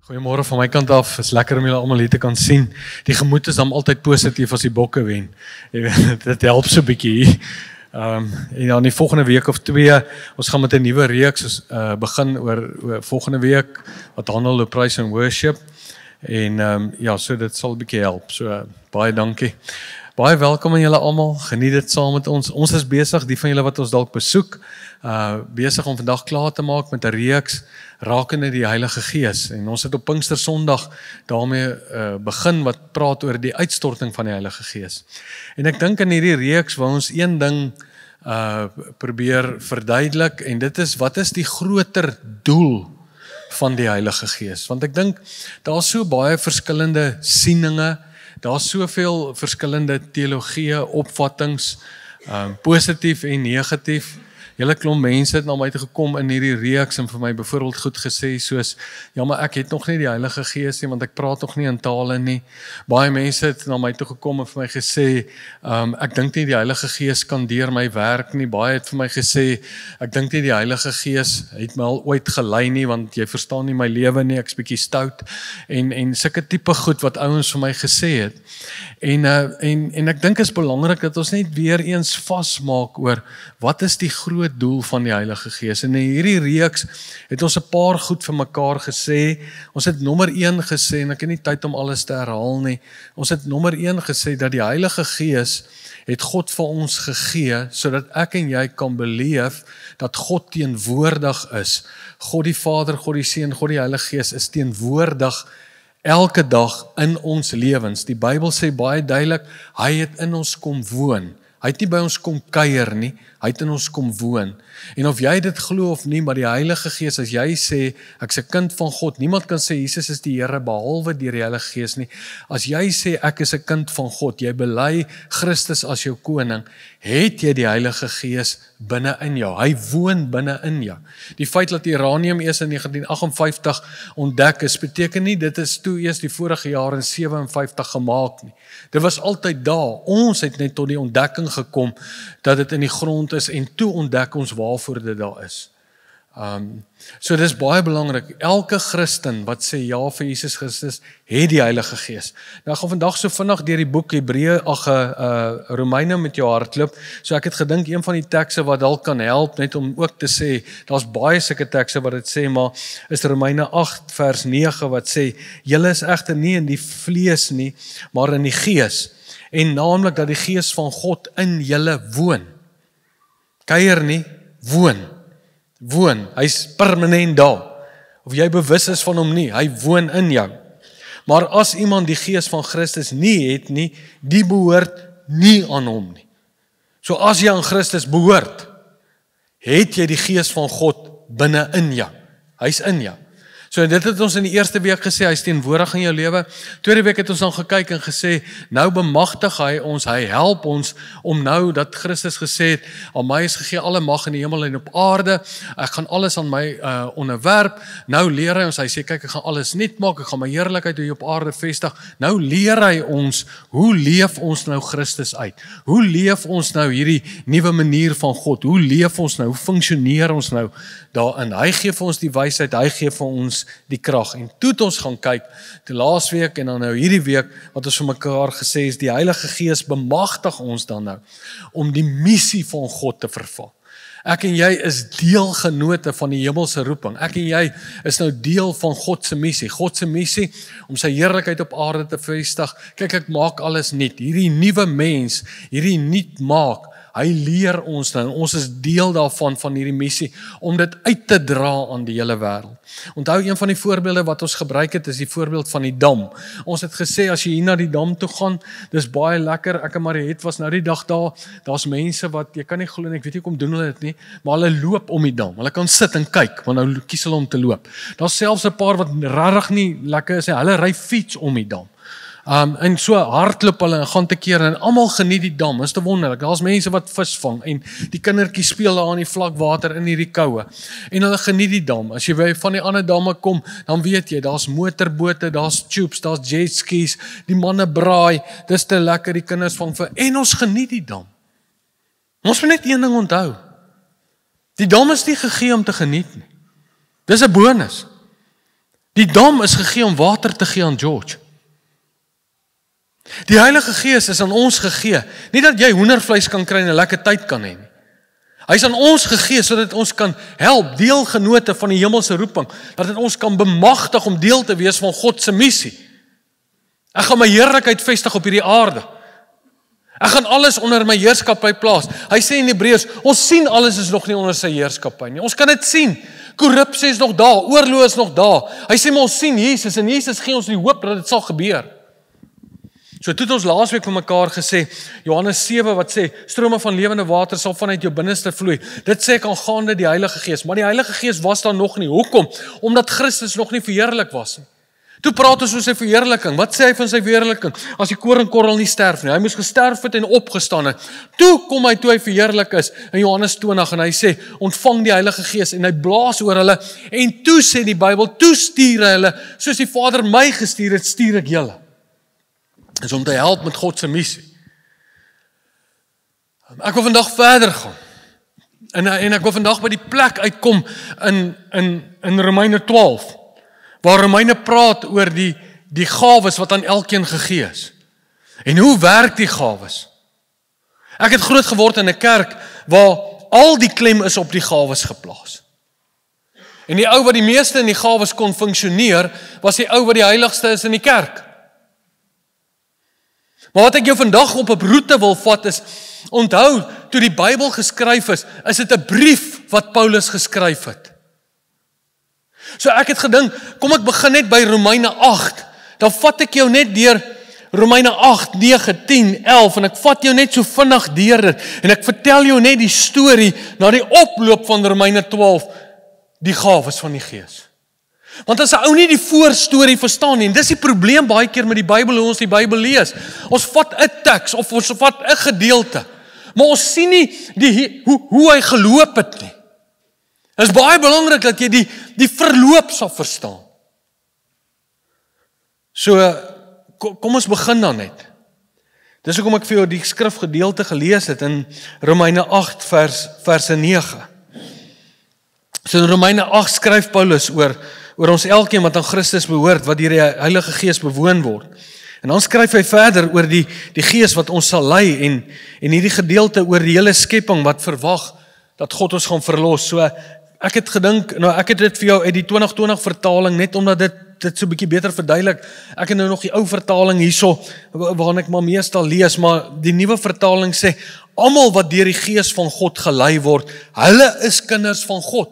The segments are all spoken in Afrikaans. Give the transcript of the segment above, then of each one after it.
Goeiemôre van my kant af, is lekker om julle almal hier te kan sien. Die gemoed is dan altyd positief as die bokke wen. Jy weet, dit help so 'n bietjie. En dan die volgende week of 2, ons gaan met 'n nuwe reeks begin oor volgende week wat handel oor praise and worship. En ja, so dit sal 'n bietjie help. So baie dankie. Baie welkom aan julle almal. Geniet dit saam met ons. Ons is besig, die van julle wat ons dalk besoek, besig om vandag klaar te maak met 'n reeks rakende die Heilige Gees. En ons het op Pinkster Sondag daarmee begin wat praat oor die uitstorting van die Heilige Gees. En ek dink in hierdie reeks wil ons een ding probeer verduidelik, en dit is, wat is die groter doel van die Heilige Gees? Want ek dink daar is so baie verskillende sieninge, daar is soveel verskillende teologieë, opvattings, positief en negatief. Hele klomp mense het na my toe gekom in hierdie reeks en vir my byvoorbeeld goed gesê soos, ja, maar ek het nog nie die Heilige Gees nie, want ek praat nog nie in tale nie. Baie mense het na my toe gekom en vir my gesê, ek dink nie die Heilige Gees kan deur my werk nie. Baie het vir my gesê, ek dink nie die Heilige Gees het my al ooit gelei nie, want jy verstaan nie my lewe nie, ek's bietjie stout. En sulke tipe goed wat ouens vir my gesê het. En ek dink is belangrik dat ons net weer eens vasmaak oor wat is die groot doel van die Heilige Gees. En in hierdie reeks het ons 'n paar goed vir mekaar gesê. Ons het nommer 1 gesê, en ek het nie tyd om alles te herhaal nie. Ons het nommer 1 gesê dat die Heilige Gees het God vir ons gegee, sodat ek en jy kan beleef dat God teenwoordig is. God die Vader, God die Seun, God die Heilige Gees is teenwoordig elke dag in ons lewens. Die Bybel sê baie duidelik, hy het in ons kom woon. Hy het nie by ons kom kuier nie, hy het in ons kom woon. En of jy dit glo of nie, maar die Heilige Gees, as jy sê, ek's 'n kind van God, niemand kan sê Jesus is die Here behalwe deur die Heilige Gees nie. As jy sê ek is 'n kind van God, jy bely Christus as jou koning, het jy die Heilige Gees binne in jou. Hy woon binne in jou. Die feit dat uranium eers in 1958 ontdek is, beteken nie dit is toe eers die vorige jaar in 57 gemaak nie. Dit was altyd daar. Ons het net tot die ontdekking gekom dat dit in die grond is, en toe ontdek ons waarvoor dit daar is. So dis baie belangrik. Elke Christen wat sê ja vir Jesus Christus, het die Heilige Gees. Nou ek gaan vandag so vinnig deur die boek Romeine met jou hardloop. So ek het gedink een van die tekste wat dalk kan help, net om ook te sê, daar's baie sulke tekste wat dit sê, maar is Romeine 8 vers 9 wat sê, julle is egter nie in die vlees nie, maar in die Gees. En naamlik dat die Gees van God in julle woon. Kuier nie, woon. Hy's permanent daar. Of jy bewus is van hom nie, hy woon in jou. Maar as iemand die Gees van Christus nie het nie, die behoort nie aan hom nie. So as jy aan Christus behoort, het jy die Gees van God binne in jou. Hy's in jou. So dit het ons in die eerste week gesê, hy is teenwoordig in jou lewe. Tweede week het ons dan gekyk en gesê, nou bemagtig hy ons, hy help ons om nou dat Christus gesê het, aan my is gegee alle mag in die hemel en op aarde, ek gaan alles aan my onderwerp. Nou leer hy ons, hy sê, kyk, ek gaan alles nuut maak, ek gaan my heerlikheid hier op aarde vestig. Nou leer hy ons, hoe leef ons nou Christus uit? Hoe leef ons nou hierdie nuwe manier van God? Hoe leef ons nou? Hoe funksioneer ons nou daarin? Hy gee vir ons die wysheid, hy gee vir ons die krag. En toe het ons gaan kyk, die laasweek en dan nou hierdie week, wat ons vir mekaar gesê is, die Heilige Gees bemagtig ons dan nou, om die missie van God te vervul. Ek en jy is deelgenote van die hemelse roeping. Ek en jy is nou deel van God se missie. God se missie om sy heerlikheid op aarde te vestig. Kyk, ek maak alles nuut. Hierdie nuwe mens, hierdie nuut maak, hy leer ons nou, ons is deel daarvan, van hierdie missie, om dit uit te dra aan die hele wêreld. Onthou, een van die voorbeelde wat ons gebruik het, is die voorbeeld van die dam. Ons het gesê, as jy hier na die dam toe gaan, dis baie lekker, ek en Mariet was nou die dag daar, daar's mense wat, jy kan nie glo, ek weet nie kom doen hulle dit nie, maar hulle loop om die dam, hulle kan sit en kyk, want nou kies hulle om te loop. Daar's selfs 'n paar wat regtig nie lekker is, hulle ry fiets om die dam. En so hardloop hulle en gaan te keer en almal geniet die dam. Is te wonderlik. Daar's mense wat vis vang en die kindertjies speel daar aan die vlakwater in hierdie koue. En hulle geniet die dam. As jy by van die ander damme kom, dan weet jy, daar's motorbote, daar's tubes, daar's jet skis, die manne braai, dis te lekker, die kinders vang vis en ons geniet die dam. Ons moet net een ding onthou. Die dam is nie gegee om te geniet nie. Dis 'n bonus. Die dam is gegee om water te gee aan George. Die Heilige Gees is aan ons gegee, nie dat jy hoendervleis kan kry en 'n lekker tyd kan hê nie. Hy is aan ons gegee sodat ons kan help, deelgenote van die hemelse roeping, dat dit ons kan bemagtig om deel te wees van God se missie. Ek gaan my heerlikheid vestig op hierdie aarde. Ek gaan alles onder my heerskappy plaas. Hy sê in Hebreërs, ons sien alles is nog nie onder sy heerskappy nie. Ons kan dit sien. Korrupsie is nog daar, oorlog is nog daar. Hy sê maar ons sien Jesus en Jesus gee ons die hoop dat dit sal gebeur. So toe het ons laasweek vir mekaar gesê, Johannes 7 wat sê, strome van lewende water sal vanuit jou binneste vloei. Dit sê ek aangaande die Heilige Gees, maar die Heilige Gees was daar nog nie. Hoekom? Omdat Christus nog nie verheerlik was nie. Toe praat ons oor sy verheerliking. Wat sê hy van sy verheerliking? As die koringkorrel nie sterf nie. Hy moes gesterf het en opgestaan het. Toe kom hy toe hy verheerlik is in Johannes 20 en hy sê, ontvang die Heilige Gees en hy blaas oor hulle en toe sê die Bybel, toe stuur hy hulle, soos die Vader my gestuur het, stuur ek julle. Is om te help met God se missie. Ek wil vandag verder gaan. En ek wil vandag by die plek uitkom in Romeine 12, waar Romeine praat oor die gawes wat aan elkeen gegee is. En hoe werk die gawes? Ek het groot geword in 'n kerk waar al die klem is op die gawes geplaas. En die ou wat die meeste in die gawes kon funksioneer, was die ou wat die heiligste is in die kerk. Maar wat ek jou vandag op 'n roete wil vat is, onthou, toe die Bybel geskryf is dit 'n brief wat Paulus geskryf het. So ek het gedink, kom ek begin net by Romeine 8, dan vat ek jou net deur Romeine 8, 9, 10, 11, en ek vat jou net so vinnig deur dit, en ek vertel jou net die storie na die oploop van Romeine 12, die gawes van die Gees. Want as 'n ou nie die voorstorie verstaan nie, en dis die probleem baie keer met die Bybel, hoe ons die Bybel lees. Ons vat 'n teks of ons vat 'n gedeelte, maar ons sien nie hoe hy geloop het nie. Dit is baie belangrik dat jy die verloop sal verstaan. So, kom ons begin dan net. Dis hoekom ek vir jou die skrifgedeelte gelees het in Romeine 8 verse 9. So in Romeine 8 skryf Paulus oor ons elkeen wat aan Christus behoort, wat deur die Heilige Gees bewoon word. En dan skryf hy verder oor die Gees wat ons sal lei en hierdie gedeelte oor die hele skepping wat verwag dat God ons gaan verlos. So ek het gedink, ek het dit vir jou uit die 2020 vertaling, net omdat dit so 'n bietjie beter verduidelik. Ek het nou nog die ou vertaling hierso, waarin ek maar meestal lees, maar die nuwe vertaling sê, almal wat deur die Gees van God gelei word, hulle is kinders van God.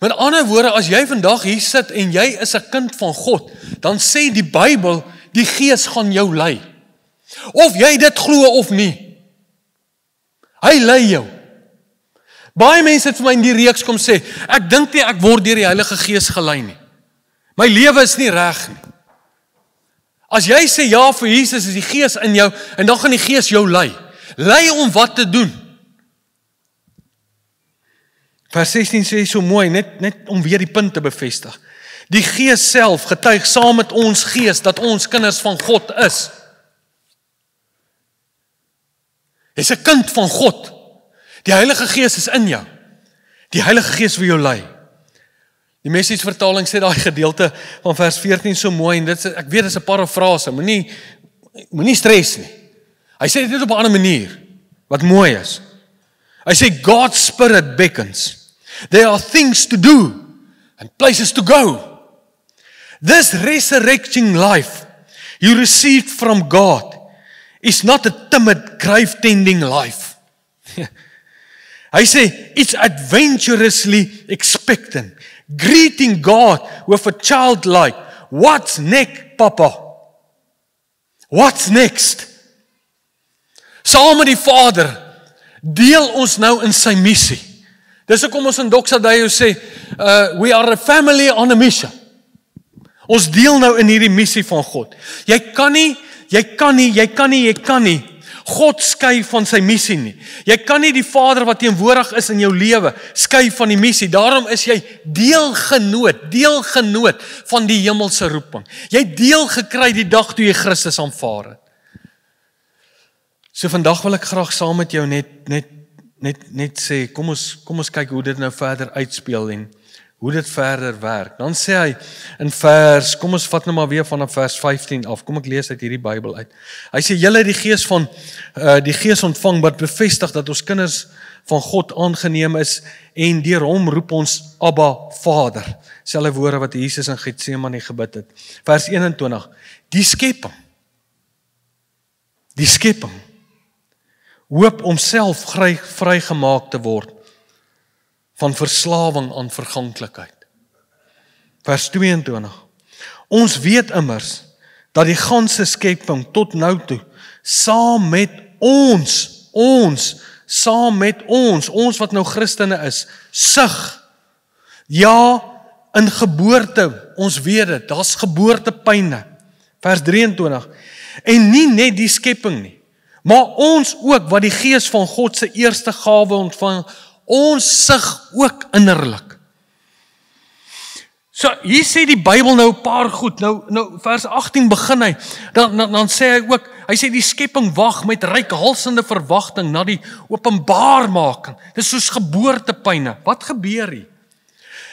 Met ander woorde, as jy vandag hier sit en jy is 'n kind van God, dan sê die Bybel, die Gees gaan jou lei. Of jy dit glo of nie. Hy lei jou. Baie mense het vir my in die reeks kom sê, ek dink nie ek word deur die Heilige Gees gelei nie. My lewe is nie reg nie. As jy sê ja vir Jesus, is die Gees in jou, en dan gaan die Gees jou lei. Lei om wat te doen. Vers 16 sê so mooi, net om weer die punt te bevestig. Die Gees self getuig saam met ons gees dat ons kinders van God is. Jy's 'n kind van God. Die Heilige Gees is in jou. Die Heilige Gees wil jou lei. Die Message vertaling sê daai gedeelte van vers 14 so mooi, en ek weet dit is 'n parafrase, moenie stres nie. Hy sê dit op 'n ander manier, wat mooi is. Hy sê God's Spirit beckons. There are things to do and places to go. This resurrecting life you received from God is not a timid, grave-tending life. Hy sê, it's adventurously expectant, greeting God with a childlike, what's next, Papa? What's next? Saam met die Vader, deel ons nou in sy missie. Dis hoekom ons in Doxadayo sê, we are a family on a mission. Ons deel nou in hierdie missie van God. Jy kan nie God skei van sy missie nie. Jy kan nie die Vader wat teenwoordig is in jou lewe skei van die missie. Daarom is jy deelgenoot van die hemelse roeping. Jy deel gekry die dag toe jy Christus aanvaar het. So vandag wil ek graag saam met jou net sê, kom ons kyk hoe dit nou verder uitspeel en hoe dit verder werk. Dan sê hy in vers, kom ons vat nou maar weer vanaf vers 15 af. Kom ek lees uit hierdie Bybel uit. Hy sê julle het die Gees ontvang wat bevestig dat ons kinders van God aangeneem is en deur hom roep ons Abba Vader. Selfde woorde wat Jesus in Getsemane gebid het. Vers 21. Die skepping hoop om self vrygemaak te word van verslawing aan verganklikheid. Vers 22. Ons weet immers dat die ganse skepping tot nou toe saam met ons wat nou Christene is, sug. Ja, in geboorte, ons weet dit, daar's geboortepyne. Vers 23. En nie net die skepping nie, maar ons ook wat die Gees van God se eerste gawe ontvang, ons sug ook innerlik. So, hier sê die Bybel nou 'n paar goed. Nou vers 18 begin hy. Dan sê hy ook, hy sê die skepping wag met reikhalsende verwagting na die openbaarmaking. Dis soos geboortepyne. Wat gebeur hier?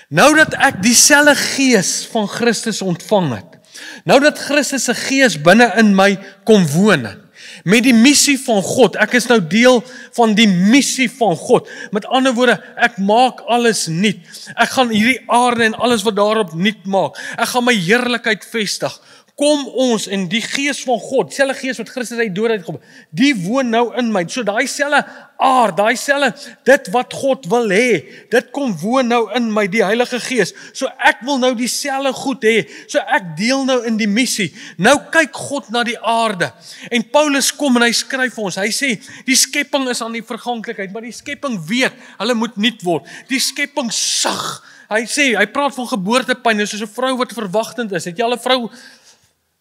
Nou dat ek dieselfde Gees van Christus ontvang het, nou dat Christus se Gees binne in my kom woon het, met die missie van God, ek is nou deel van die missie van God. Met ander woorde, ek maak alles nuut. Ek gaan hierdie aarde en alles wat daarop nuut maak. Ek gaan my heerlikheid vestig. Kom ons en die Gees van God, dieselfde Gees wat Christus uit die dood uitgekom, die woon nou in my. So daai selfde aard, daai selfde dit wat God wil hê, dit kom woon nou in my, die Heilige Gees. So ek wil nou dieselfde goed hê. So ek deel nou in die missie. Nou kyk God na die aarde. En Paulus kom en hy skryf vir ons. Hy sê die skepping is aan die verganklikheid, maar die skepping weet, hulle moet nuut word. Die skepping sug. Hy praat van geboortepyn, soos 'n vrou wat verwagtend is. Het jy al 'n vrou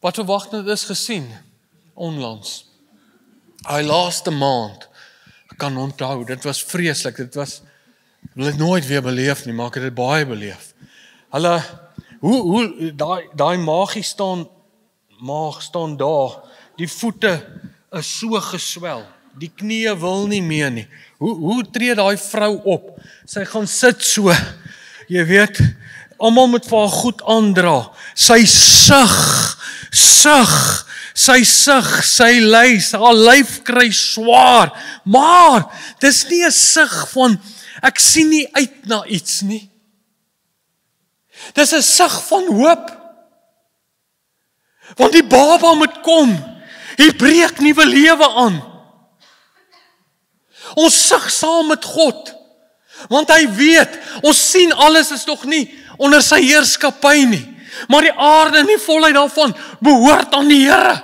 wat verwagtend is gesien onlangs? Hy laaste maand, ek kan onthou, dit was vreeslik, ek wil dit nooit weer beleef nie, maar ek het dit baie beleef. Hulle, hoe daai maag staan daar, die voete is so geswel, die knieë wil nie meer nie. Hoe tree daai vrou op? Sy gaan sit so, jy weet, almal moet vir haar goed aandra. Sy sug, sy ly, haar lyf kry swaar, maar dis nie 'n sug van, ek sien nie uit na iets nie. Dis 'n sug van hoop, want die baba moet kom, hy breek nuwe lewe aan. Ons sug saam met God, want hy weet, ons sien alles is nog nie onder sy heerskappy nie. Maar die aarde en die volheid daarvan behoort aan die Here.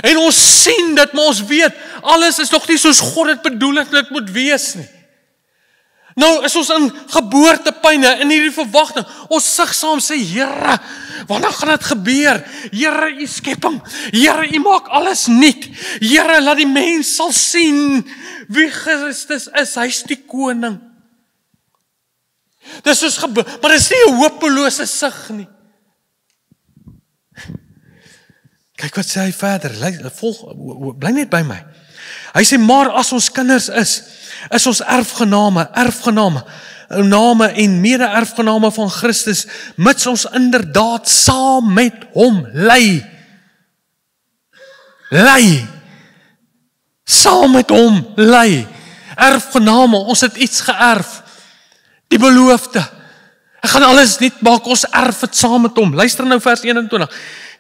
En ons sien dit, maar ons weet, alles is nog nie soos God dit bedoel het dit moet wees nie. Nou is ons in geboortepyne, in hierdie verwagting. Ons sug saam sê, Here, wanneer gaan dit gebeur? Here, U skepping. Here, U maak alles nuut. Here, laat die mens sal sien wie Christus is. Hy's die koning. Dis soos maar dis nie 'n hopelose sug nie. Kyk wat sê hy verder. Bly net by my. Hy sê, maar as ons kinders is ons erfgename en mede-erfgename van Christus, mits ons inderdaad saam met hom ly. Saam met hom ly. Erfgename, ons het iets geërf. Die beloofde. Ek gaan alles nuut maak, ons erf het saam met hom. Luister nou vers 21.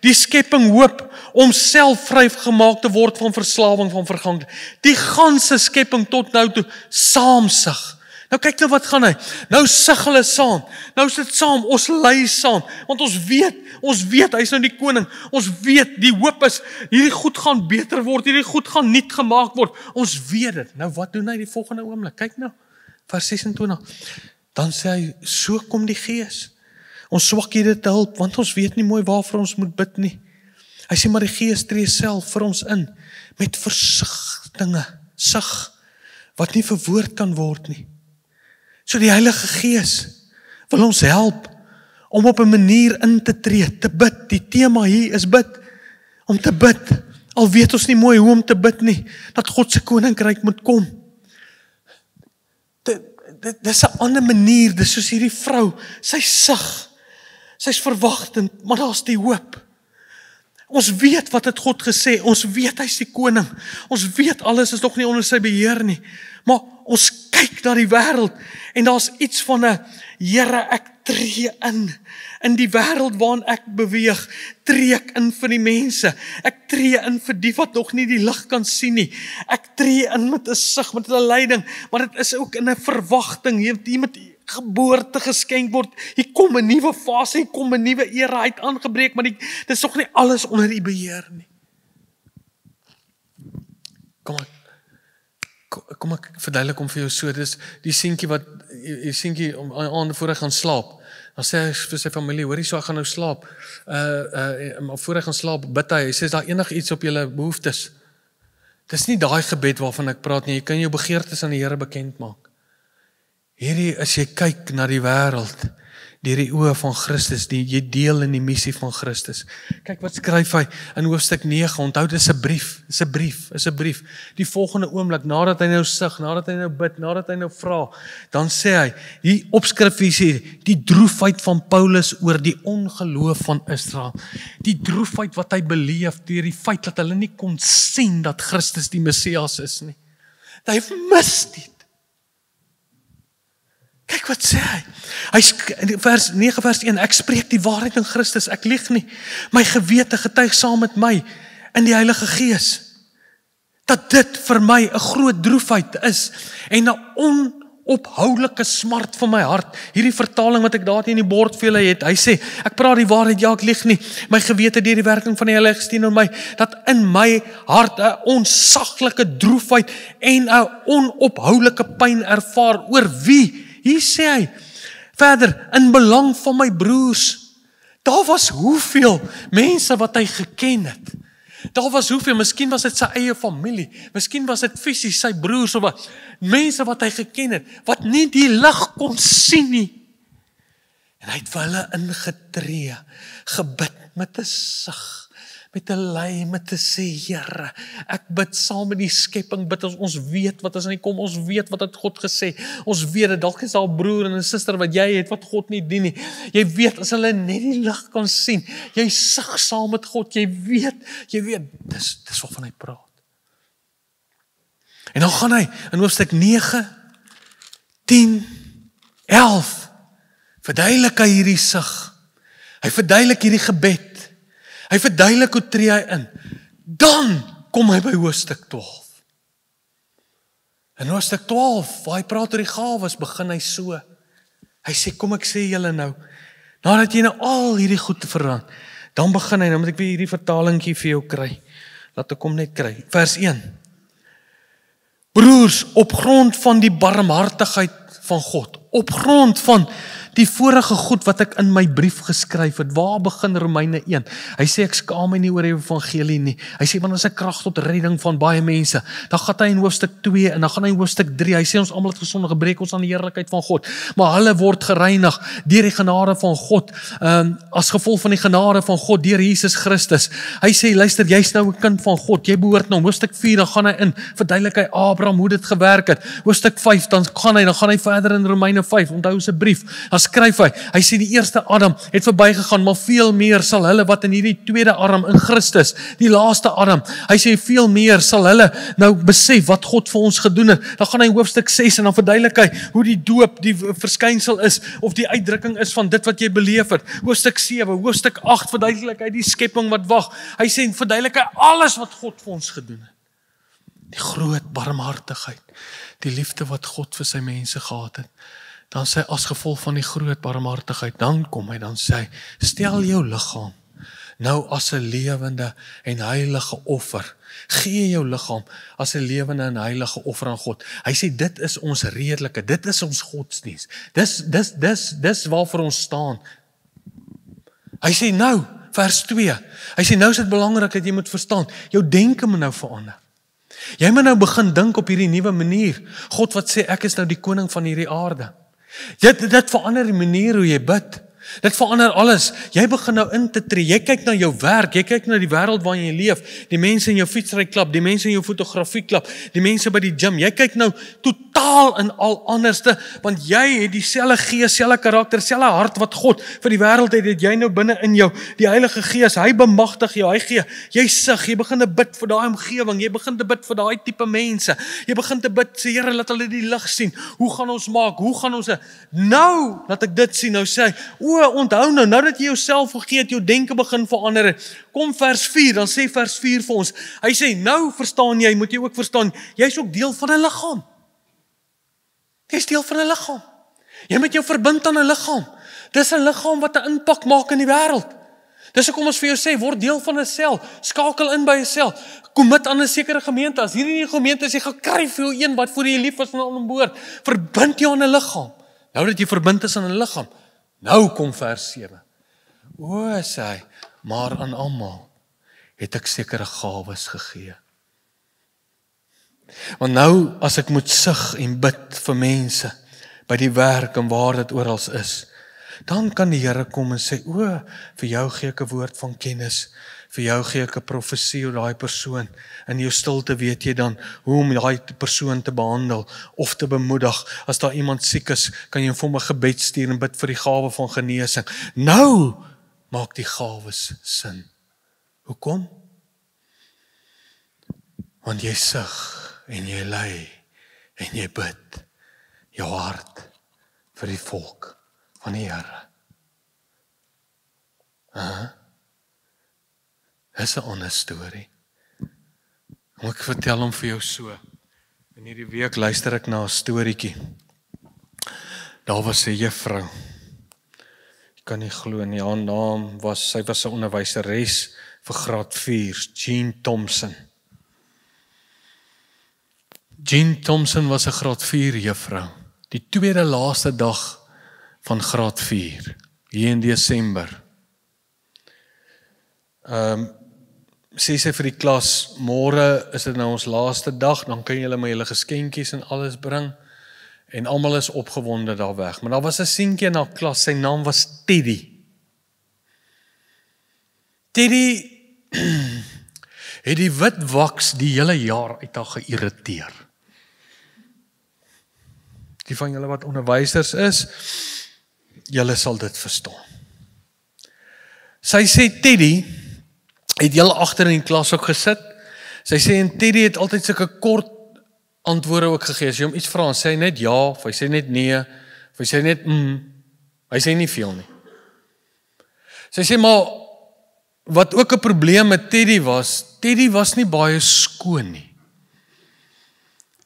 Die skepping hoop om self vrygemaak te word van verslawing van verganklikheid. Die ganse skepping tot nou toe saamsug. Nou kyk nou wat gaan hy. Nou sug hulle saam. Nou sit saam, ons ly saam. Want ons weet, hy is nou die koning. Ons weet, die hoop is, hierdie goed gaan beter word, hierdie goed gaan nuut gemaak word. Ons weet dit. Nou wat doen hy die volgende oomblik? Kyk nou, vers 26. Dan sê hy, so kom die Gees. Ons swakhede te help, want ons weet nie mooi waarvoor ons moet bid nie. Hy sê, maar die Gees tree self vir ons in, met versigtinge, sug, wat nie verwoord kan word nie. So die Heilige Gees wil ons help, om op 'n manier in te tree, te bid. Die tema hier is bid, om te bid. Al weet ons nie mooi hoe om te bid nie, dat God se koninkryk moet kom. dis 'n ander manier, dis soos hierdie vrou, sy sug, sy's verwagtend, maar daar's die hoop. Ons weet wat het God gesê, ons weet hy's die koning, ons weet alles is nog nie onder sy beheer nie, maar ons kyk na die wêreld, en daar's iets van 'n, Here, ek tree in die wêreld waarin ek beweeg, tree ek in vir die mense, ek tree in vir die wat nog nie die lig kan sien nie, ek tree in met 'n sug, met 'n leiding, maar dit is ook in 'n verwagting, hier met geboorte geskenk word, hier kom 'n nuwe fase, hier kom 'n nuwe era, hy het aangebreek, maar dit is nog nie alles onder die beheer nie. Kom ek verduidelik om vir jou so, dis die seentjie wat, die seentjie aan voor hy gaan slaap, dan sê hy vir sy familie, hoorie so, ek gaan nou slaap, maar voor hy gaan slaap, bid hy sê, is daar enig iets op julle behoeftes? Dis nie daai gebed waarvan ek praat nie, jy kan jou begeertes aan die Here bekend maak. Hierdie, as jy kyk na die wêreld, deur die oë van Christus, jy deel in die missie van Christus. Kyk wat skryf hy in hoofstuk 9, onthou dit is 'n brief. Die volgende oomblik, nadat hy nou sug, nadat hy nou bid, nadat hy nou vra, dan sê hy, die opskrif hier, die droefheid van Paulus oor die ongeloof van Israel. Die droefheid wat hy beleef, deur die feit dat hulle nie kon sien dat Christus die Messias is nie. Hy mis dit. Kyk wat sê hy. Vers 9 vers 1, ek spreek die waarheid in Christus, ek lieg nie. My gewete getuig saam met my in die Heilige Gees, dat dit vir my 'n groot droefheid is, en 'n onophoudelike smart van my hart. Hierdie vertaling wat ek daar teen die bord vir julle het, hy sê, ek praat die waarheid, ja ek lieg nie, my gewete deur die werking van die Heilige Gees teenoor my, dat in my hart 'n onsaglike droefheid en 'n onophoudelike pyn ervaar, oor wie? Hier sê hy, verder, in belang van my broers, daar was hoeveel mense wat hy geken het, daar was hoeveel, miskien was dit sy eie familie, miskien was dit fisies sy broers, of wat, mense wat hy geken het, wat nie die lig kon sien nie, en hy het vir hulle ingetree, gebid met 'n sug, met 'n lei, met te sê, Here, ek bid saam met die skepping, bid ons weet wat as hy kom, ons weet wat het God gesê, ons weet dit, dalk is daar 'n broer en 'n suster wat jy het, wat God nie dien nie, jy weet, as hulle net die lig kan sien, jy sug saam met God, jy weet, dis waarvan hy praat. En dan gaan hy, in hoofstuk 9, 10, 11, verduidelik hy hierdie sug, hy verduidelik hierdie gebed, hy verduidelik hoe tree hy in. Dan kom hy by hoofstuk 12. In hoofstuk 12, waar hy praat oor die gawes, begin hy so. Hy sê, kom ek sê julle nou, nadat jy nou al hierdie goed verraad, dan begin hy, nou moet ek weer hierdie vertalingkie vir jou kry. Laat ek hom net kry. Vers 1. Broers, op grond van die barmhartigheid van God, op grond van die vorige goed wat ek in my brief geskryf het, waar begin Romeine 1? Hy sê ek skaam my nie oor die evangelie nie. Hy sê want ons is 'n krag tot redding van baie mense. Dan gaan hy in hoofstuk 2 en dan gaan hy in hoofstuk 3. Hy sê ons almal het gesondig, gebreek ons aan die heerlikheid van God, maar hulle word gereinig deur die genade van God, as gevolg van die genade van God deur Jesus Christus. Hy sê luister, jy's nou 'n kind van God. Jy behoort nou. Hoofstuk 4 dan gaan hy in, verduidelik hy Abraham hoe dit gewerk het. Hoofstuk 5 dan gaan hy verder in Romeine 5. Onthou se brief. Skryf hy sê die eerste Adam het verbygegaan, maar veel meer sal hulle wat in hierdie tweede Adam in Christus, die laaste Adam, hy sê veel meer sal hulle nou besef wat God vir ons gedoen het. Dan gaan hy in hoofstuk 6 en dan verduidelik hy hoe die doop die verskynsel is, of die uitdrukking is van dit wat jy beleef het. Hoofstuk 7, hoofstuk 8 verduidelik hy die skepping wat wag. Hy sê verduidelik hy alles wat God vir ons gedoen het. Die groot barmhartigheid, die liefde wat God vir sy mense gehad het. Dan sê as gevolg van die groot barmhartigheid, dan kom hy, dan sê hy, stel jou liggaam nou as 'n lewende en heilige offer. Gee jou liggaam as 'n lewende en heilige offer aan God. Hy sê dit is ons redelike, dit is ons godsdienst. Dis waarvoor ons staan. Hy sê nou, vers 2, hy sê nou is dit belangrik dat jy moet verstaan, jou denke moet nou verander. Jy moet nou begin dink op hierdie nuwe manier. God wat sê ek is nou die koning van hierdie aarde. Dit verander die manier hoe jy bid. Dit verander alles. Jy begin nou in te tree. Jy kyk na jou werk, jy kyk na die wêreld waarin jy leef, die mense in jou fietsryklub, die mense in jou fotografieklub, die mense by die gym. Jy kyk nou totaal in al anderste, want jy het dieselfde gees, dieselfde karakter, dieselfde hart wat God vir die wêreld het jy nou binne in jou. Die Heilige Gees, hy bemagtig jou, hy gee. Jy sug, jy begin te bid vir daai omgewing, jy begin te bid vir daai tipe mense. Jy begin te bid, sê Here, laat hulle die lig sien. Hoe gaan ons maak? Hoe gaan ons nou laat ek dit sien? Nou sê hy, onthou nou dat jy jouself vergeet, jou denke begin verander. Kom vers 4, dan sê vers 4 vir ons. Hy sê, nou verstaan jy, moet jy ook verstaan, jy's ook deel van 'n liggaam. Jy's deel van 'n liggaam. Jy moet jou verbind aan 'n liggaam. Dis 'n liggaam wat 'n impak maak in die wêreld. Dis hoekom ons vir jou sê, word deel van 'n sel, skakel in by 'n sel, commit aan 'n sekere gemeente. As hierdie nie gemeente is, jy gaan kry vir jou een wat vir jy lief is van onboord. Verbind jou aan 'n liggaam. Nou dat jy verbind is aan 'n liggaam. Nou kom vers 7. Sê hy, maar aan almal het ek sekere gawes gegee. Want nou, as ek moet sug en bid vir mense, by die werk en waar dit oral is, dan kan die Here kom en sê, vir jou gee ek 'n woord van kennis, vir jou gee ek 'n profesie oor daai persoon, in jou stilte weet jy dan, hoe om daai persoon te behandel, of te bemoedig. As daar iemand siek is, kan jy vir hom 'n gebed stuur en bid vir die gawe van genesing. Nou maak die gawes sin. Hoekom? Want jy sug en jy ly en jy bid jou hart vir die volk van die Here. Dis 'n ander storie. Ek vertel hom vir jou so. In hierdie week luister ek na 'n storieetjie. Daar was 'n juffrou. Ek kan nie glo nie, haar naam was, sy was 'n onderwyseres vir graad 4, Jean Thompson. Jean Thompson was 'n graad 4 juffrou. Die tweede laaste dag van graad 4, hier in Desember. Sê sy vir die klas, môre is dit nou ons laaste dag, dan kan julle my julle geskenkies en alles bring. En almal is opgewonde daar weg. Maar daar was 'n seentjie in haar klas, sy naam was Teddy. Teddy het die wit waks die hele jaar uit haar geïrriteer. Die van julle wat onderwysers is, julle sal dit verstaan. Sy sê Teddy het heel agter in die klas ook gesit. Sy sê en Teddy het altyd sulke kort antwoorde ook gegee. As jy hom iets vra, sê hy net ja, of hy sê net nee, of hy sê net hy sê nie veel nie. Sy sê maar wat ook 'n probleem met Teddy was nie baie skoon nie.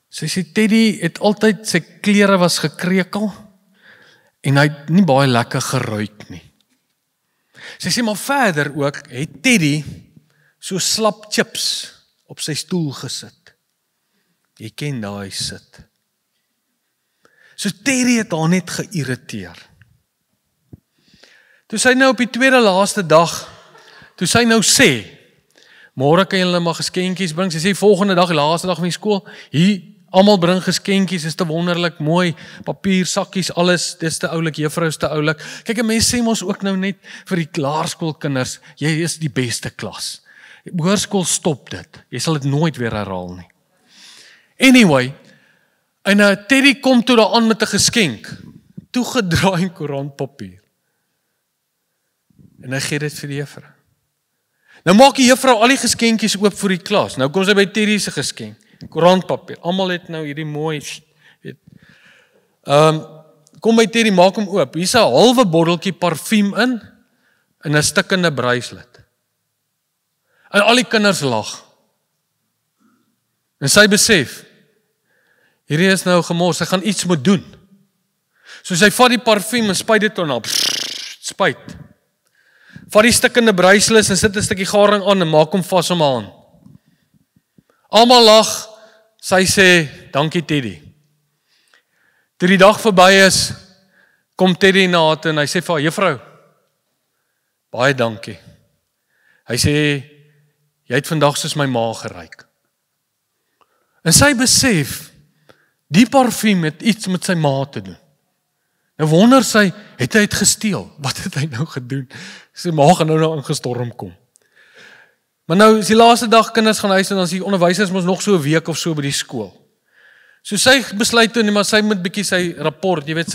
Sy sê Teddy het altyd, sy klere was gekrekel en hy het nie baie lekker geruik nie. Sy sê maar verder ook, het Teddy so slap chips op sy stoel gesit. Jy ken daai sit. So Teddy het haar net geïrriteer. Toe sy nou op die tweede laaste dag, toe sy nou sê, môre kan julle maar geskenkies bring, sy sê volgende dag, die laaste dag van die skool, hier, almal bring geskenkies, is te wonderlik, mooi, papier, sakkies, alles, dis te oulik, juffrou is te oulik. Kyk, 'n mens sê ons ook nou net vir die klaarskoolkinders, jy is die beste klas. Hoërskool stop dit, jy sal dit nooit weer herhaal nie. Anyway, en Teddy kom toe daaraan met 'n geskenk, toegedraai koerantpapier. En hy gee dit vir die juffrou. Nou maak die juffrou al die geskenkies oop vir die klas. Nou kom sy by Teddy se geskenk, koerantpapier. Almal het nou hierdie mooi kom by Teddy, maak hom oop. Hier's 'n halwe botteltjie parfuum in en 'n stikkende bracelet. En al die kinders lag. En sy besef, hierdie is nou gemors, sy gaan iets moet doen. So sy vat die parfuum en spuit dit op, spuit. Vat die stikkende bracelet en sit 'n stukkie garing aan en maak hom vas om haar aan. Almal lag, sy sê, dankie Teddy. Toe die dag verby is, kom Teddy na haar toe en hy sê vir haar, juffrou, baie dankie. Hy sê, jy het vandag soos my ma geruik. En sy besef, die parfuum het iets met sy ma te doen. Nou wonder sy, het hy het gesteel? Wat het hy nou gedoen? Sy ma gaan nou ingestorm kom. Maar nou is die laaste dag kinders gaan huis en dan is die onderwysers mos nog so 'n week of so by die skool. So sy besluit toe, maar sy moet bietjie sy rapport, jy weet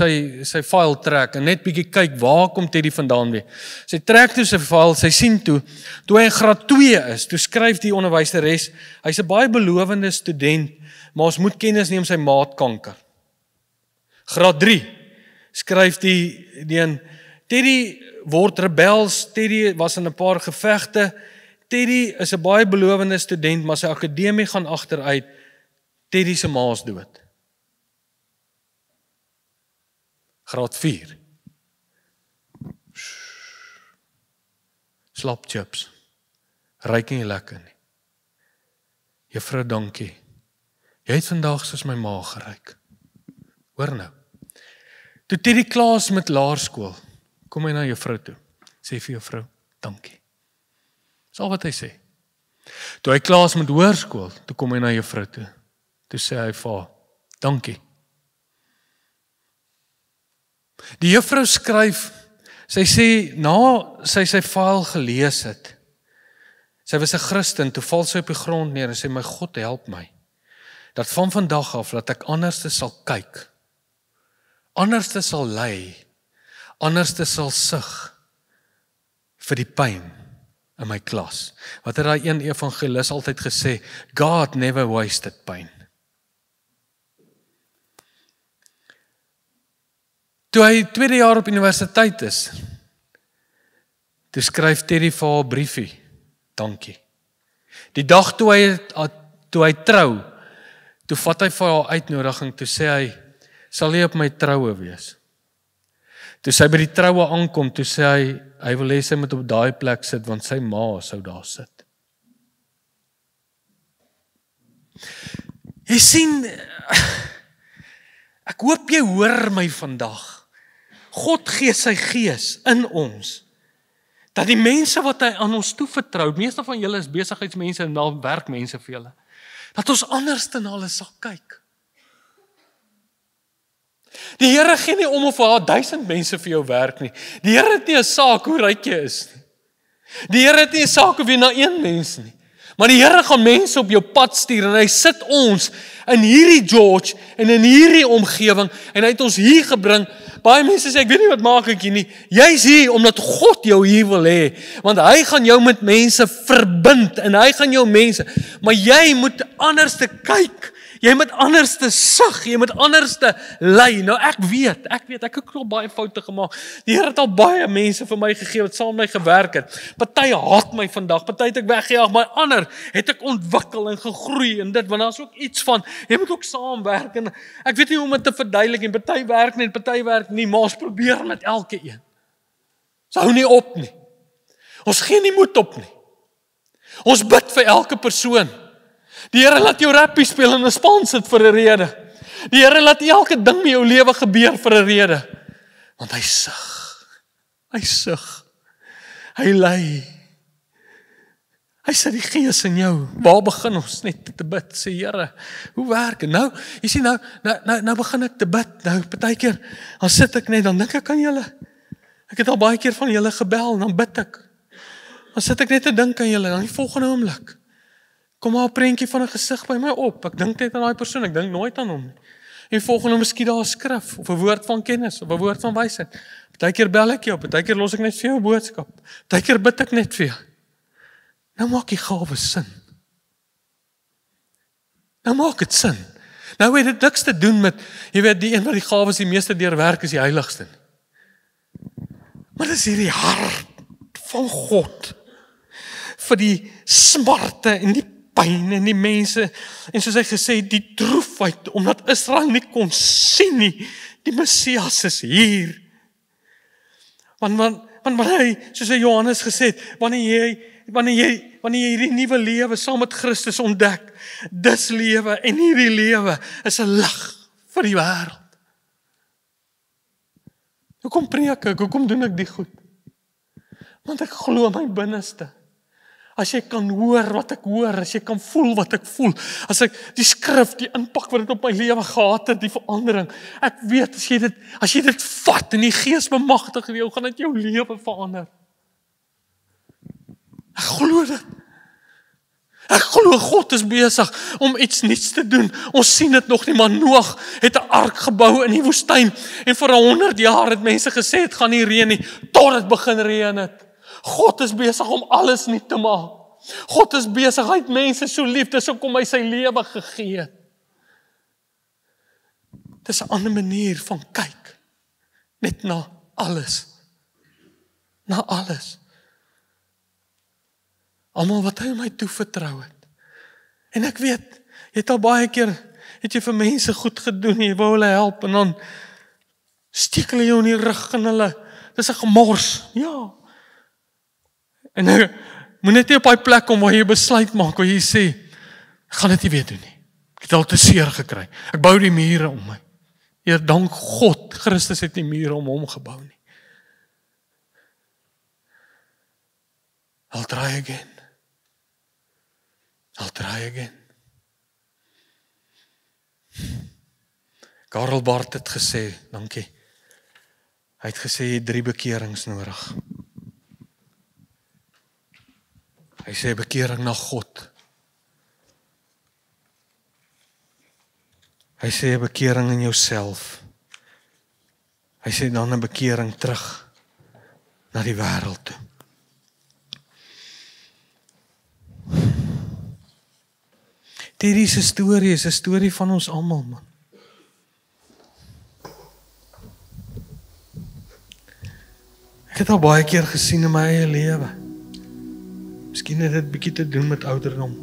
sy file trek en net bietjie kyk waar kom Teddy vandaan weer. Sy trek toe sy file, sy sien toe hy in graad 2 is, toe skryf die onderwyseres, hy's 'n baie belowende student, maar ons moet kennis neem sy maatkanker. Graad 3 skryf die een, Teddy word rebels, Teddy was in 'n paar gevegte, Teddy is 'n baie belowende student, maar sy akademie gaan agteruit, Teddy se ma is dood. Graad 4. Slap chips. Ruik nie lekker nie. Juffrou, dankie. Jy het vandag soos my ma geruik. Hoor nou. Toe Teddy klaar is met laerskool, kom hy na juffrou toe. Sê vir juffrou, dankie. Dis al wat hy sê. Toe hy klaar is met hoërskool, toe kom hy na juffrou toe. Toe sê hy vir haar, dankie. Die juffrou skryf, sy sê, na sy file gelees het, sy was 'n Christen, toe val sy op die grond neer en sê, my God help my, dat van vandag af, dat ek anderste sal kyk, anderste sal ly, anderste sal sug, vir die pyn in my klas. Wat het daai een evangelis altyd gesê, God never wasted pain. Toe hy tweede jaar op universiteit is, toe skryf Teddy vir haar 'n briefie, dankie. Die dag toe hy trou, toe vat hy vir haar uitnodiging, toe sê hy, sal jy op my troue wees? Toe sy by die troue aankom, toe sê hy wil hê sy moet op daai plek sit, want sy ma sou daar sit. Jy sien, ek hoop jy hoor my vandag. God gee sy gees in ons, dat die mense wat hy aan ons toevertrou, meeste van julle is besigheidsmense en daar werk mense vir julle, dat ons anders na hulle sal kyk. Die Here gee nie om of 1000 mense vir jou werk nie. Die Here het nie 'n saak hoe ryk jy is nie. Die Here het nie 'n saak of jy na een mens nie. Maar die Here gaan mense op jou pad stuur en hy sit ons in hierdie George en in hierdie omgewing en hy het ons hier gebring. Baie mense sê, ek weet nie wat maak ek hier nie. Jy's hier omdat God jou hier wil hê, want hy gaan jou met mense verbind en hy gaan jou mense, maar jy moet anders te kyk. Jy moet anders te sug, jy moet anders te lei. Nou ek weet, ek het ook baie foute gemaak. Die Here het al baie mense vir my gegee wat saam met my gewerk het. Party haat my vandag, party het ek weggejaag, maar ander het ek ontwikkel en gegroei en dit, want daar's ook iets van, jy moet ook saamwerk en ek weet nie hoe om dit te verduidelik en party werk nie, party werk nie, maar ons probeer met elke een. Ons hou nie op nie. Ons gee nie moed op nie. Ons bid vir elke persoon. Die Here laat jou rappie speel in 'n span sit vir 'n rede. Die Here laat elke ding in jou lewe gebeur vir 'n rede. Want hy sug. Hy sug. Hy lei. Hy sit die gees in jou. Waar begin ons net te bid? Sê Here, hoe werk dit? Nou, jy sien nou begin ek te bid. Nou partykeer dan sit ek net, dan dink ek aan julle. Ek het al baie keer van julle gebel, dan bid ek. Dan sit ek net te dink aan julle, dan die volgende oomblik kom maar 'n prentjie van 'n gesig by my op. Ek dink net aan daai persoon, ek dink nooit aan hom nie. En volgende miskien daar 'n skrif of 'n woord van kennis of 'n woord van wysheid. Partykeer bel ek jou, partykeer los ek net vir jou 'n boodskap. Partykeer bid ek net vir jou. Nou maak die gawe sin. Nou maak dit sin. Nou het dit niks te doen met, jy weet, die een wat die gawes die meeste deurwerk is die heiligste. Maar dis hierdie hart van God vir die smarte en die pyn en die mense, en soos hy gesê, die droefheid, omdat Israel nie kon sien nie, die Messias is hier. Want hy, soos hy Johannes gesê het, wanneer jy hierdie nuwe lewe saam met Christus ontdek, dis lewe, en hierdie lewe is 'n lig vir die wêreld. Hoekom preek ek? Hoekom doen ek die goed? Want ek glo in my binneste. as jy kan hoor wat ek hoor, as jy kan voel wat ek voel, as ek die skrif, die impak wat dit op my lewe gehad het, die verandering, ek weet, as jy dit vat en die Gees bemagtig jou, gaan dit jou lewe verander. Ek glo dit. Ek glo God is besig om iets nuuts te doen. Ons sien dit nog nie, maar Noag het 'n ark gebou in die woestyn en vir 100 jaar het mense gesê het gaan nie reën nie, tot dit begin reën het. God is besig om alles nuut te maak. God is besig, hy het mense so lief, dis hoekom hy sy lewe gegee het. Dis 'n ander manier van kyk, net na alles. Na alles. Almal wat hy my toevertrou het. En ek weet, jy het al baie keer, het jy vir mense goed gedoen, jy wou hulle help, en dan steek hulle jou in die rug en hulle, dis 'n gemors, ja. En moet net nie op die plek kom waar jy besluit maak, waar jy sê, ek gaan dit nie weer doen nie. Ek het al te seer gekry. Ek bou die mure om my. Eer dank God, Christus het nie mure om hom gebou nie. I'll try again. I'll try again. Karel Barth het gesê, dankie. Hy het gesê jy het 3 bekerings nodig. Hy sê bekering na God. Hy sê bekering in jouself. Hy sê dan 'n bekering terug na die wêreld toe. Hierdie storie is 'n storie van ons almal, man. Ek het al baie keer gesien in my eie lewe. Miskien het dit bietjie te doen met ouderdom.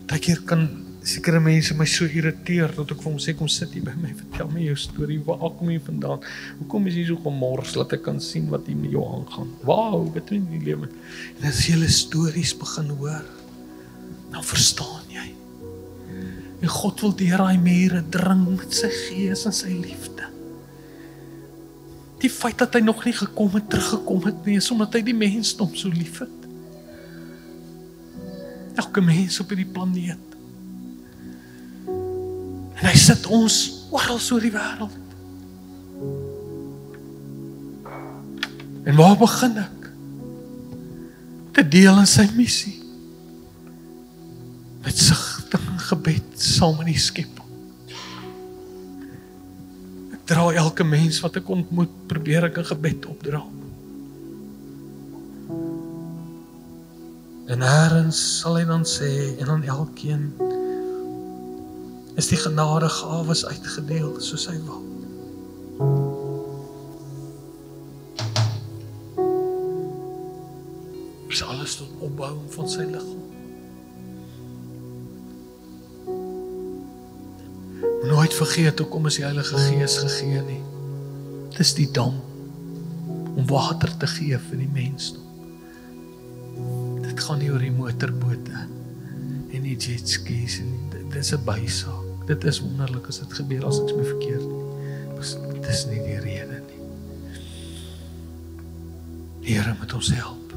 Partykeer kan sekere mense my so irriteer, dat ek vir hom sê, kom sit hier by my, vertel my jou storie, waar kom jy vandaan? Hoekom is jy so gemors, dat ek kan sien wat hier met jou aangaan? Wauw, wat doen jy die lewe? En as jy hulle stories begin hoor, dan verstaan jy. En God wil deur daai mure dring met sy Gees en sy liefde. Die feit dat hy nog nie teruggekom het nie, is omdat hy die mensdom so lief het. Elke mens op hierdie planeet. En hy sit ons oral so die wêreld. En waar begin ek? Te deel in sy missie. Met sigting en gebed saam in die skepping. Ek dra elke mens wat ek ontmoet, probeer ek 'n gebed opdra. En ergens sal hy dan sê, en aan elkeen is die genadegawes uitgedeel soos hy wil. Is alles tot opbouing van sy liggaam. Nooit vergeet hoekom is die Heilige Gees gegee nie. Dit is die dam om water te gee vir die mensdom. Dit gaan nie oor die motorbote en die jetskis en dit is 'n bysaak. Dit is wonderlik as dit gebeur, as ek my verkeerd nie. Dit is nie die rede nie. Die Here moet ons help.